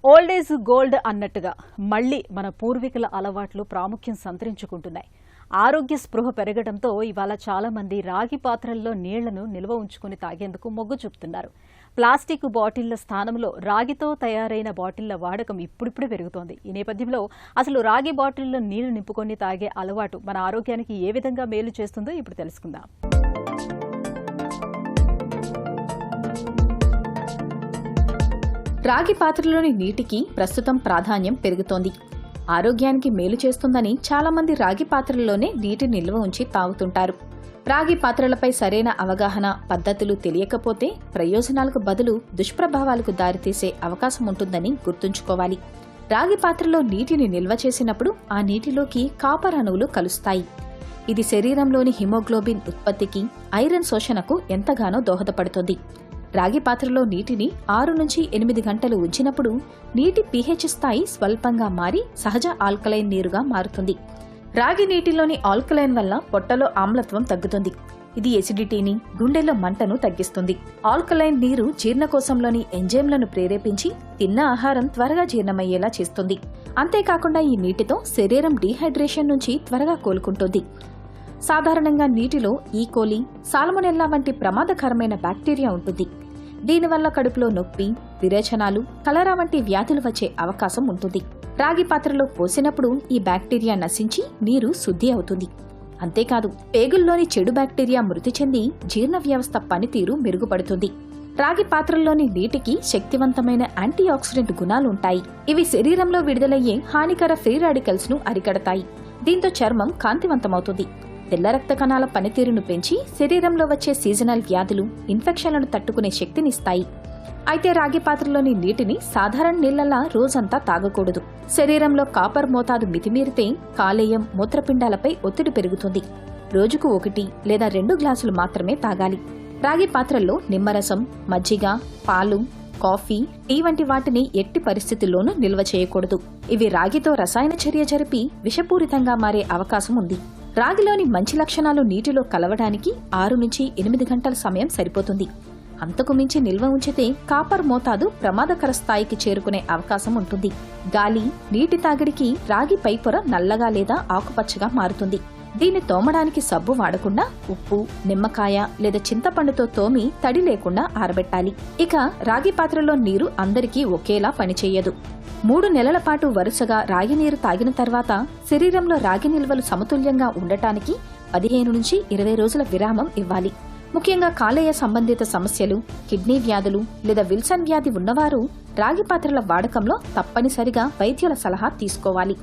Old is gold అన్నట్టుగా మళ్లీ మన పూర్వీకుల అలవాట్లు ప్రాముఖ్యం సంతరించుకుంటున్నాయి. ఆరోగ్య స్పృహ పెరగడంతో ఇవాళ చాలా మంది రాగి పాత్రల్లో నీళ్లను నిల్వ ఉంచుకుని తాగేందుకు మొగ్గు చూపుతున్నారు. ప్లాస్టిక్ బాటిళ్ల స్థానంలో రాగితో తయారైన బాటిళ్ల వాడకం ఇప్పుడిప్పుడే పెరుగుతోంది. ఈ నేపథ్యంలో అసలు రాగి బాటిల్లో నీళ్లు నింపుకొని తాగే అలవాటు మన ఆరోగ్యానికి ఏ విధంగా మేలు చేస్తుందో ఇప్పుడు తెలుసుకుందాం. రాగి పాత్రలోని నీటికి ప్రస్తుతం ప్రాధాన్యం పెరుగుతోంది. ఆరోగ్యానికి మేలు చేస్తుందని చాలామంది రాగి పాత్రల్లోనే నీటి నిల్వ ఉంచి తాగుతుంటారు. రాగి పాత్రలపై సరైన అవగాహన, పద్ధతులు తెలియకపోతే ప్రయోజనాలకు బదులు దుష్ప్రభావాలకు దారితీసే అవకాశం ఉంటుందని గుర్తుంచుకోవాలి. రాగి పాత్రలో నీటిని నిల్వ చేసినప్పుడు ఆ నీటిలోకి కాపర్ అణువులు కలుస్తాయి. ఇది శరీరంలోని హిమోగ్లోబిన్ ఉత్పత్తికి, ఐరన్ శోషణకు ఎంతగానో దోహదపడుతుంది. రాగి పాత్రలో నీటిని 6 నుంచి 8 గంటలు ఉంచినప్పుడు నీటి pH స్థాయి స్వల్పంగా మారి సహజ ఆల్కలైన్ నీరుగా మారుతుంది. రాగి నీటిలోని ఆల్కలైన్ వల్ల పొట్టలో ఆమ్లత్వం తగ్గుతుంది. ఇది ఎసిడిటీని, గుండెలో మంటను తగ్గిస్తుంది. ఆల్కలైన్ నీరు జీర్ణకోశంలోని ఎంజైమ్లను ప్రేరేపించి తిన్న ఆహారం త్వరగా జీర్ణమయ్యేలా చేస్తుంది. అంతేకాకుండా ఈ నీటితో శరీరం డీహైడ్రేషన్ నుంచి త్వరగా కోలుకుంటుంది. సాధారణంగా నీటిలో ఈకోలి, సాల్మొనెల్లా వంటి ప్రమాదకరమైన బ్యాక్టీరియా ఉంటుంది. దీనివల్ల కడుపులో నొప్పి, విరేచనాలు, కలరా వంటి వ్యాధులు వచ్చే అవకాశం ఉంటుంది. రాగి పాత్రలో పోసినప్పుడు ఈ బ్యాక్టీరియా నశించి నీరు శుద్ధి అవుతుంది. అంతేకాదు, పేగుల్లోని చెడు బ్యాక్టీరియా మృతి చెంది జీర్ణ వ్యవస్థ పనితీరు మెరుగుపడుతుంది. రాగి పాత్రల్లోని నీటికి శక్తివంతమైన యాంటీ ఆక్సిడెంట్ గుణాలుంటాయి. ఇవి శరీరంలో విడుదలయ్యే హానికర ఫ్రీ రాడికల్స్ ను అరికడతాయి. దీంతో చర్మం కాంతివంతమవుతుంది. తెల్ల రక్త కణాల పనితీరును పెంచి శరీరంలో వచ్చే సీజనల్ వ్యాధులు, ఇన్ఫెక్షన్లను తట్టుకునే శక్తినిస్తాయి. అయితే రాగి పాత్రలోని నీటిని సాధారణ నీళ్లలా రోజంతా తాగకూడదు. శరీరంలో కాపర్ మోతాదు మితిమీరితే కాలేయం, మూత్రపిండాలపై ఒత్తిడి పెరుగుతుంది. రోజుకు 1 లేదా 2 గ్లాసులు మాత్రమే తాగాలి. రాగి పాత్రల్లో నిమ్మరసం, మజ్జిగ, పాలు, కాఫీ, టీ వంటి వాటిని ఎట్టి పరిస్థితుల్లోనూ నిల్వ చేయకూడదు. ఇవి రాగితో రసాయన చర్య జరిపి విషపూరితంగా మారే అవకాశం ఉంది. రాగిలోని మంచి లక్షణాలు నీటిలో కలవడానికి 6 నుంచి 8 గంటల సమయం సరిపోతుంది. అంతకు మించి నిల్వ ఉంచితే కాపర్ మోతాదు ప్రమాదకర స్థాయికి చేరుకునే అవకాశం ఉంటుంది. గాలి, నీటి తాగిడికి రాగి పైపొర నల్లగా లేదా ఆకుపచ్చగా మారుతుంది. దీన్ని తోమడానికి సబ్బు వాడకుండా ఉప్పు, నిమ్మకాయ లేదా చింతపండుతో తోమి తడి లేకుండా ఆరబెట్టాలి. ఇక రాగి పాత్రలో నీరు అందరికీ ఒకేలా పనిచేయదు. 3 నెలల పాటు వరుసగా రాగి నీరు తాగిన తర్వాత శరీరంలో రాగి నిల్వలు సమతుల్యంగా ఉండటానికి 15 నుంచి 20 రోజుల విరామం ఇవ్వాలి. ముఖ్యంగా కాలేయ సంబంధిత సమస్యలు, కిడ్నీ వ్యాధులు లేదా విల్సన్ వ్యాధి ఉన్నవారు రాగి పాత్రల వాడకంలో తప్పనిసరిగా వైద్యుల సలహా తీసుకోవాలి.